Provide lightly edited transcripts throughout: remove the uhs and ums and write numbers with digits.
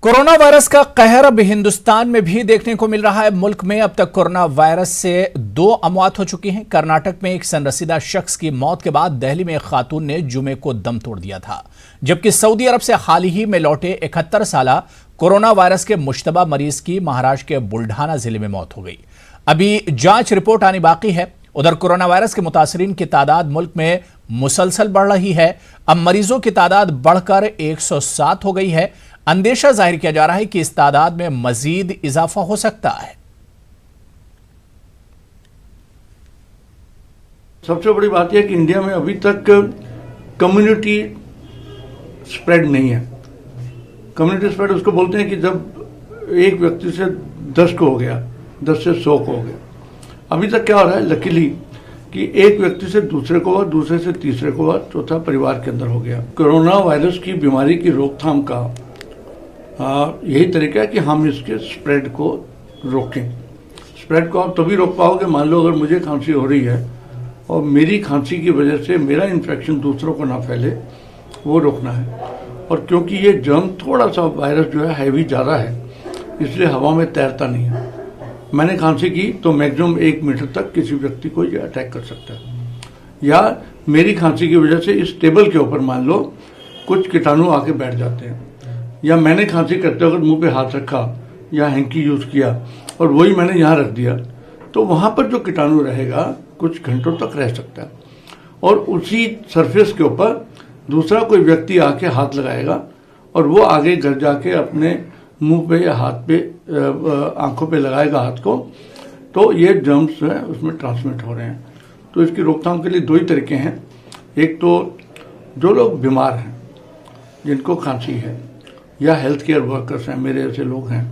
Corona virus का कहर अब हिंदुस्तान में भी देखने को मिल रहा है। मुल्क में अब तक कोरोना वायरस से 2 अमवात हो चुकी हैं। कर्नाटक में एक सनरसीदा शख्स की मौत के बाद दिल्ली में एक खातून ने जुमे को दम तोड़ दिया था, जबकि सऊदी अरब से हाल ही में लौटे 71 साला कोरोना वायरस के मुश्तबा मरीज की महाराष्ट्र के बुल्ढाना जिले में मौत हो गई। अभी जांच रिपोर्ट आनी बाकी है। उधर कोरोना वायरस के मुतासरीन की तादाद मुल्क में मुसलसल बढ़ रही है। अब मरीजों की तादाद बढ़कर 107 हो गई है। अंदेशा जाहिर किया जा रहा है कि इस तादाद में मजीद इजाफा हो सकता है। सबसे बड़ी बात यह कि इंडिया में अभी तक कम्युनिटी स्प्रेड नहीं है। कम्युनिटी स्प्रेड उसको बोलते हैं कि जब एक व्यक्ति से 10 को हो गया, 10 से 100 को हो गया। अभी तक क्या हो रहा है, लकीली कि एक व्यक्ति से दूसरे को हुआ, दूसरे से तीसरे को हुआ, चौथा परिवार के अंदर हो गया। कोरोना वायरस की बीमारी की रोकथाम का यही तरीका है कि हम इसके स्प्रेड को रोकें। स्प्रेड को आप तभी रोक पाओगे, मान लो अगर मुझे खांसी हो रही है और मेरी खांसी की वजह से मेरा इन्फेक्शन दूसरों को ना फैले, वो रोकना है। और क्योंकि ये जर्म थोड़ा सा वायरस जो है हैवी ज़्यादा है, इसलिए हवा में तैरता नहीं है। मैंने खांसी की तो मैक्सिमम 1 मीटर तक किसी व्यक्ति को ये अटैक कर सकता है। या मेरी खांसी की वजह से इस टेबल के ऊपर मान लो कुछ कीटाणु आके बैठ जाते हैं, या मैंने खांसी करते वक्त मुंह पे हाथ रखा या हैंकी यूज़ किया और वही मैंने यहाँ रख दिया, तो वहाँ पर जो कीटाणु रहेगा कुछ घंटों तक रह सकता है। और उसी सरफेस के ऊपर दूसरा कोई व्यक्ति आके हाथ लगाएगा और वो आगे घर जाके अपने मुंह पे या हाथ पे आंखों पे लगाएगा हाथ को, तो ये जर्म्स जो है उसमें ट्रांसमिट हो रहे हैं। तो इसकी रोकथाम के लिए 2 ही तरीके हैं। एक तो जो लोग बीमार हैं, जिनको खांसी है, या हेल्थ केयर वर्कर्स हैं, मेरे ऐसे लोग हैं,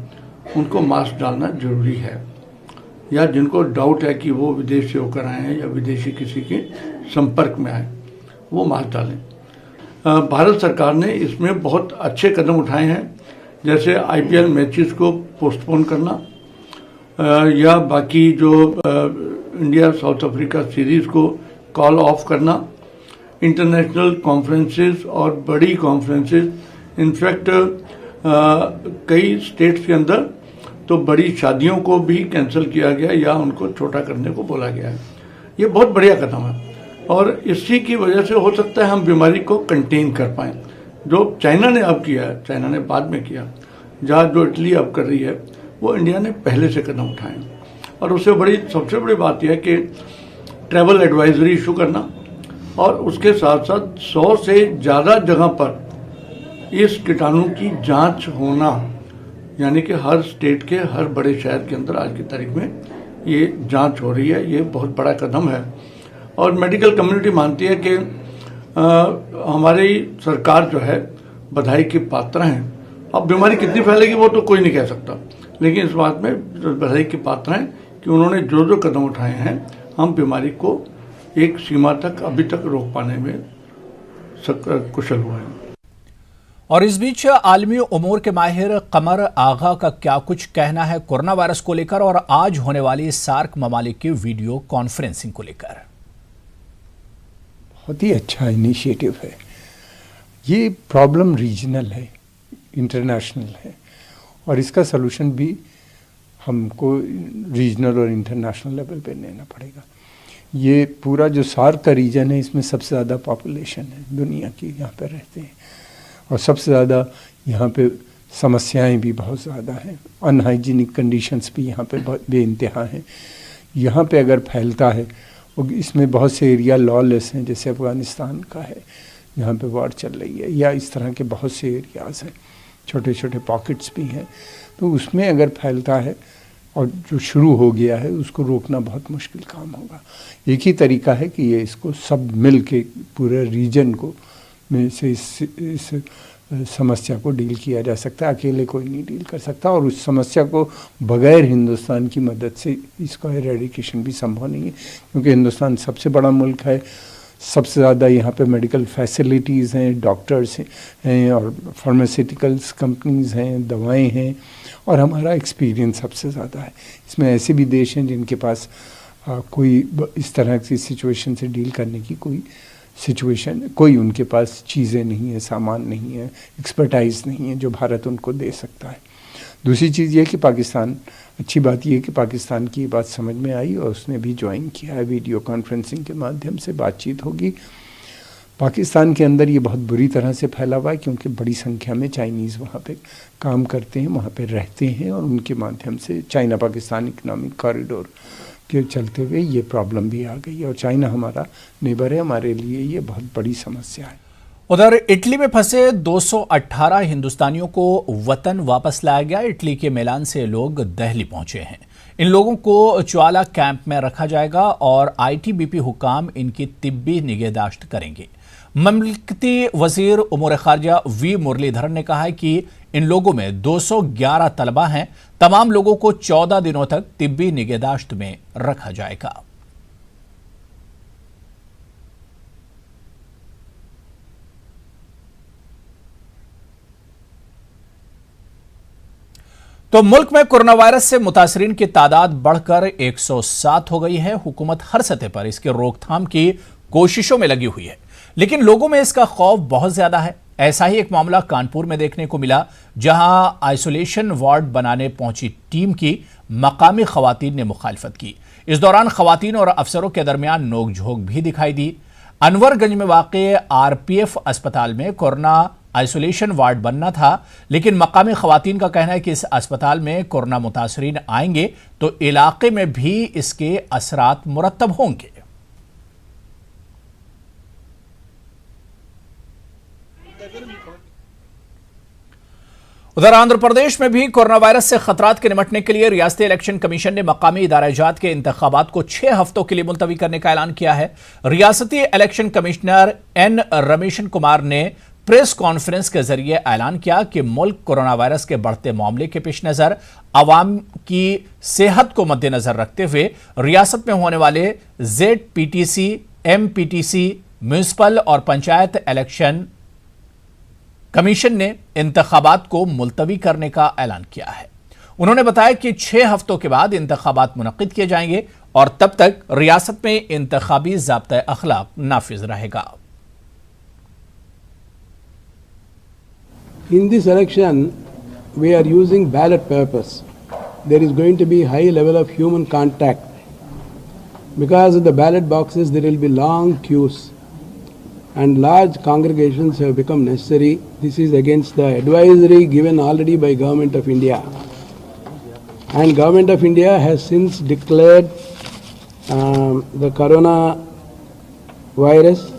उनको मास्क डालना जरूरी है। या जिनको डाउट है कि वो विदेश से होकर आए हैं या विदेशी किसी के संपर्क में आए, वो मास्क डालें। भारत सरकार ने इसमें बहुत अच्छे कदम उठाए हैं, जैसे IPL मैचेस को पोस्टपोन करना, या बाकी जो इंडिया साउथ अफ्रीका सीरीज़ को कॉल ऑफ करना, इंटरनेशनल कॉन्फ्रेंसेस और बड़ी कॉन्फ्रेंसेस, इनफैक्ट कई स्टेट्स के अंदर तो बड़ी शादियों को भी कैंसिल किया गया या उनको छोटा करने को बोला गया है। ये बहुत बढ़िया कदम है और इसी की वजह से हो सकता है हम बीमारी को कंटेन कर पाएँ। जो चाइना ने अब किया है, चाइना ने बाद में किया, जहाँ जो इटली अब कर रही है, वो इंडिया ने पहले से कदम उठाए। और उससे सबसे बड़ी बात यह है कि ट्रैवल एडवाइजरी इशू करना और उसके साथ साथ 100 से ज़्यादा जगह पर इस कीटाणु की जांच होना, यानी कि हर स्टेट के हर बड़े शहर के अंदर आज की तारीख में ये जांच हो रही है। ये बहुत बड़ा कदम है और मेडिकल कम्युनिटी मानती है कि हमारी सरकार जो है बधाई की पात्र हैं। अब बीमारी कितनी फैलेगी वो तो कोई नहीं कह सकता, लेकिन इस बात में बधाई की पात्र हैं कि उन्होंने जो जो कदम उठाए हैं, हम बीमारी को एक सीमा तक अभी तक रोक पाने में कुशल हुए हैं। और इस बीच आलमी उमूर के माहिर कमर आगा का क्या कुछ कहना है कोरोना वायरस को लेकर और आज होने वाली सार्क ममालिक की वीडियो कॉन्फ्रेंसिंग को लेकर। बहुत ही अच्छा इनिशिएटिव है। ये प्रॉब्लम रीजनल है, इंटरनेशनल है और इसका सलूशन भी हमको रीजनल और इंटरनेशनल लेवल पे लेना पड़ेगा। ये पूरा जो सार्क का रीजन है, इसमें सबसे ज़्यादा पॉपुलेशन है दुनिया की, यहाँ पे रहते हैं और सबसे ज़्यादा यहाँ पे समस्याएं भी बहुत ज़्यादा हैं। अनहाइजीनिक कंडीशंस भी यहाँ पे बेइंतहा हैं। यहाँ पे अगर फैलता है, और इसमें बहुत से एरिया लॉलेस हैं, जैसे अफ़गानिस्तान का है जहाँ पे वॉर चल रही है, या इस तरह के बहुत से एरियाज़ हैं, छोटे छोटे पॉकेट्स भी हैं। तो उसमें अगर फैलता है और जो शुरू हो गया है, उसको रोकना बहुत मुश्किल काम होगा। एक ही तरीका है कि ये इसको सब मिल के पूरे रीजन को में से इस समस्या को डील किया जा सकता है। अकेले कोई नहीं डील कर सकता और उस समस्या को बगैर हिंदुस्तान की मदद से इसका एरेडिकेशन भी संभव नहीं है, क्योंकि हिंदुस्तान सबसे बड़ा मुल्क है, सबसे ज़्यादा यहाँ पे मेडिकल फैसिलिटीज़ हैं, डॉक्टर्स हैं और फार्मास्यूटिकल्स कंपनीज़ हैं, दवाएं हैं और हमारा एक्सपीरियंस सबसे ज़्यादा है। इसमें ऐसे भी देश हैं जिनके पास कोई इस तरह की सिचुएशन से डील करने की कोई सिचुएशन, कोई उनके पास चीज़ें नहीं है, सामान नहीं है, एक्सपर्टाइज नहीं है जो भारत उनको दे सकता है। दूसरी चीज़ ये कि पाकिस्तान, अच्छी बात यह है कि पाकिस्तान की बात समझ में आई और उसने भी ज्वाइन किया है, वीडियो कॉन्फ्रेंसिंग के माध्यम से बातचीत होगी। पाकिस्तान के अंदर ये बहुत बुरी तरह से फैला हुआ है क्योंकि बड़ी संख्या में चाइनीज़ वहाँ पे काम करते हैं, वहाँ पे रहते हैं और उनके माध्यम से चाइना पाकिस्तान इकोनॉमिक कॉरिडोर के चलते हुए ये प्रॉब्लम भी आ गई है और चाइना हमारा नेबर है, हमारे लिए ये बहुत बड़ी समस्या है। उधर इटली में फंसे 218 हिंदुस्तानियों को वतन वापस लाया गया। इटली के मिलान से लोग दिल्ली पहुंचे हैं। इन लोगों को च्वाला कैंप में रखा जाएगा और आईटीबीपी हुकाम इनकी तिब्बी निगहदाश्त करेंगे। ममलकती वजीर उमूर खारजा वी मुरलीधरन ने कहा है कि इन लोगों में 211 तलबा हैं। तमाम लोगों को 14 दिनों तक तिब्बी निगहदाश्त में रखा जाएगा। तो मुल्क में कोरोना वायरस से मुतासरीन की तादाद बढ़कर 107 हो गई है। हुकूमत हर सतह पर इसके रोकथाम की कोशिशों में लगी हुई है, लेकिन लोगों में इसका खौफ बहुत ज्यादा है। ऐसा ही एक मामला कानपुर में देखने को मिला, जहां आइसोलेशन वार्ड बनाने पहुंची टीम की मकामी खवातीन ने मुखालफत की। इस दौरान खवातीन और अफसरों के दरमियान नोकझोंक भी दिखाई दी। अनवरगंज में वाक़े आरपीएफ अस्पताल में कोरोना आइसोलेशन वार्ड बनना था, लेकिन मकामी खवातीन का कहना है कि इस अस्पताल में कोरोना मुतासरीन आएंगे तो इलाके में भी इसके असरात मुरत्तब होंगे। उधर आंध्र प्रदेश में भी कोरोना वायरस से खतरात के निपटने के लिए रियासती इलेक्शन कमीशन ने मकामी इदारा-ए-जात के इंतखाबात को 6 हफ्तों के लिए मुलतवी करने का ऐलान किया है। रियासती election commissioner N Rameshan Kumar ने प्रेस कॉन्फ्रेंस के जरिए ऐलान किया कि मुल्क कोरोना वायरस के बढ़ते मामले के पेश नजर आवाम की सेहत को मद्देनजर रखते हुए रियासत में होने वाले ZPTC, MPTC, म्यूनिसिपल और पंचायत इलेक्शन कमीशन ने इंतखाबात को मुलतवी करने का ऐलान किया है। उन्होंने बताया कि 6 हफ्तों के बाद इंतखाबात मुनक्किद किए जाएंगे और तब तक रियासत में इंतखाबी ज़ाब्ता अखलाक नाफिज रहेगा। In this election, we are using ballot papers. There is going to be high level of human contact. Because of the ballot boxes, there will be long queues and large congregations have become necessary. This is against the advisory given already by Government of India. And Government of India has since declared the corona virus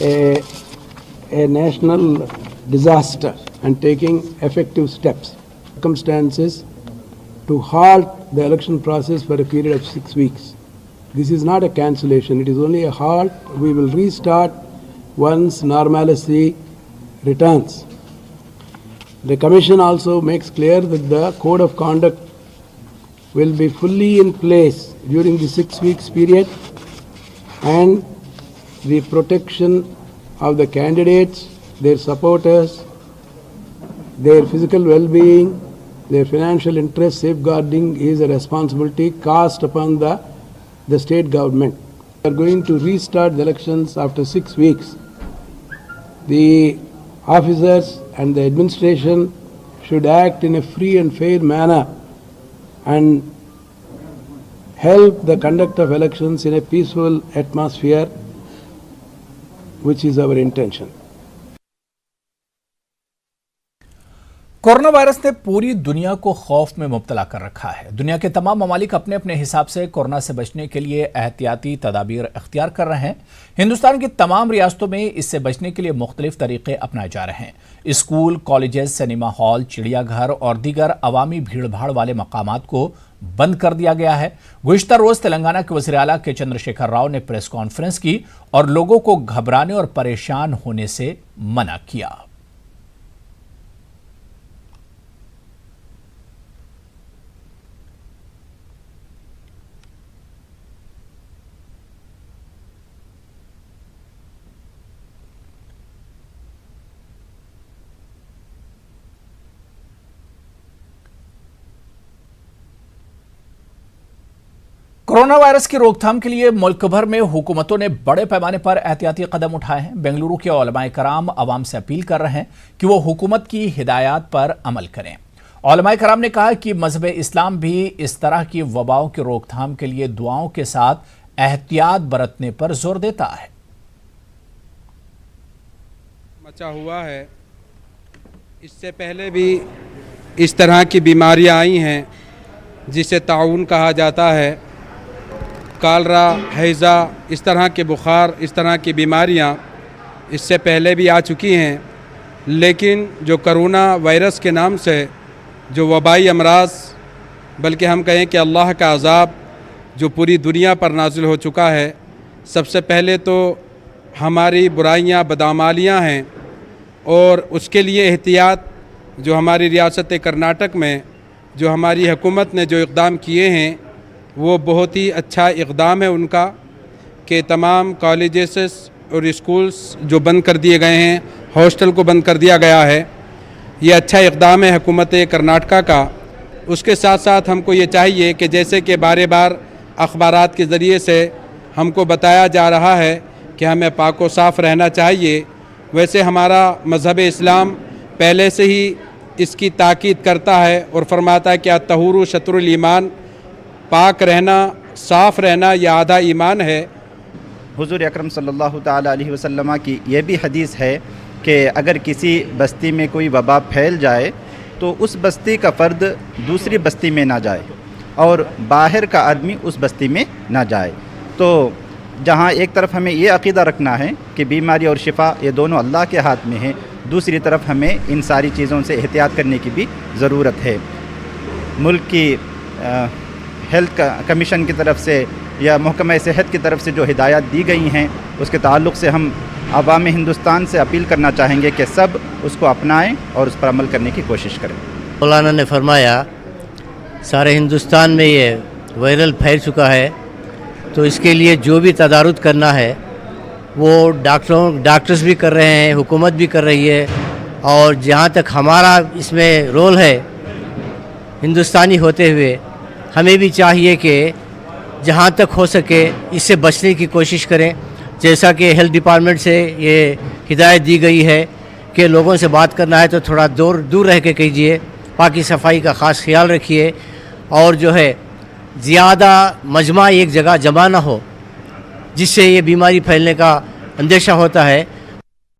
a national disaster and taking effective steps, circumstances to halt the election process for a period of 6 weeks. This is not a cancellation, it is only a halt. We will restart once normalcy returns. The Commission also makes clear that the code of conduct will be fully in place during the 6 weeks period, and the protection of the candidates, their supporters, their physical well-being, their financial interest safeguarding is a responsibility cast upon the state government. We are going to restart the elections after 6 weeks. The officers and the administration should act in a free and fair manner and help the conduct of elections in a peaceful atmosphere, which is our intention. Corona virus ने पूरी दुनिया को खौफ में मुब्तला कर रखा है। दुनिया के तमाम ममालिक अपने अपने हिसाब से कोरोना से बचने के लिए एहतियाती तदाबीर इख्तियार कर रहे हैं। हिंदुस्तान की तमाम रियासतों में इससे बचने के लिए मुख्तलिफ तरीके अपनाए जा रहे हैं। स्कूल, कॉलेजेस, सिनेमा हॉल, चिड़ियाघर और दीगर अवामी भीड़ भाड़ वाले मकामात को बंद कर दिया गया है। गुज़िश्ता रोज तेलंगाना के वज़ीर आला के चंद्रशेखर राव ने प्रेस कॉन्फ्रेंस की और लोगों को घबराने और परेशान होने से मना किया। कोरोना वायरस की रोकथाम के लिए मुल्क भर में हुकूमतों ने बड़े पैमाने पर एहतियाती कदम उठाए हैं। बेंगलुरु के उलमाए कराम अवाम से अपील कर रहे हैं कि वो हुकूमत की हिदायत पर अमल करें। उलमाए कराम ने कहा कि मजहब इस्लाम भी इस तरह की वबाओं की रोकथाम के लिए दुआओं के साथ एहतियात बरतने पर जोर देता है। मचा हुआ है, इससे पहले भी इस तरह की बीमारियां आई हैं जिसे ताउन कहा जाता है, कालरा, हैज़ा, इस तरह के बुखार, इस तरह की बीमारियां इससे पहले भी आ चुकी हैं। लेकिन जो कोरोना वायरस के नाम से जो वबाई अमराज, बल्कि हम कहें कि अल्लाह का अज़ाब जो पूरी दुनिया पर नाजिल हो चुका है, सबसे पहले तो हमारी बुराइयां, बदआमालियां हैं और उसके लिए एहतियात जो हमारी रियासत कर्नाटक में जो हमारी हुकूमत ने जो इक़दाम किए हैं वो बहुत ही अच्छा इक़दाम है उनका, कि तमाम कॉलेजेस और स्कूल्स जो बंद कर दिए गए हैं, हॉस्टल को बंद कर दिया गया है। ये अच्छा इक़दाम है हुकूमत कर्नाटका का। उसके साथ साथ हमको ये चाहिए कि जैसे कि बार बार अखबारात के ज़रिए से हमको बताया जा रहा है कि हमें पाक व साफ़ रहना चाहिए, वैसे हमारा मज़हब इस्लाम पहले से ही इसकी ताकीद करता है और फरमाता है कि अत्तहूरु शत्रुल ईमान, पाक रहना, साफ़ रहना यह आधा ईमान है। हुज़ूर अकरम सल्लल्लाहु ताला अलैहि वसल्लम की यह भी हदीस है कि अगर किसी बस्ती में कोई वबा फैल जाए तो उस बस्ती का फ़र्द दूसरी बस्ती में ना जाए और बाहर का आदमी उस बस्ती में ना जाए। तो जहाँ एक तरफ हमें ये अक़ीदा रखना है कि बीमारी और शिफा ये दोनों अल्लाह के हाथ में है, दूसरी तरफ हमें इन सारी चीज़ों से एहतियात करने की भी ज़रूरत है। मुल्क की हेल्थ कमीशन की तरफ से या महकमा सेहत की तरफ से जो हिदायत दी गई हैं उसके ताल्लुक़ से हम अवाम हिंदुस्तान से अपील करना चाहेंगे कि सब उसको अपनाएं और उस पर अमल करने की कोशिश करें। मौलाना ने फरमाया सारे हिंदुस्तान में ये वायरल फैल चुका है, तो इसके लिए जो भी तदारुत करना है वो डॉक्टर्स भी कर रहे हैं, हुकूमत भी कर रही है, और जहाँ तक हमारा इसमें रोल है हिंदुस्तानी होते हुए हमें भी चाहिए कि जहाँ तक हो सके इससे बचने की कोशिश करें। जैसा कि हेल्थ डिपार्टमेंट से ये हिदायत दी गई है कि लोगों से बात करना है तो थोड़ा दूर रह के कीजिए, पाकी सफाई का ख़ास ख्याल रखिए, और जो है ज़्यादा मजमा एक जगह जमा ना हो जिससे ये बीमारी फैलने का अंदेशा होता है।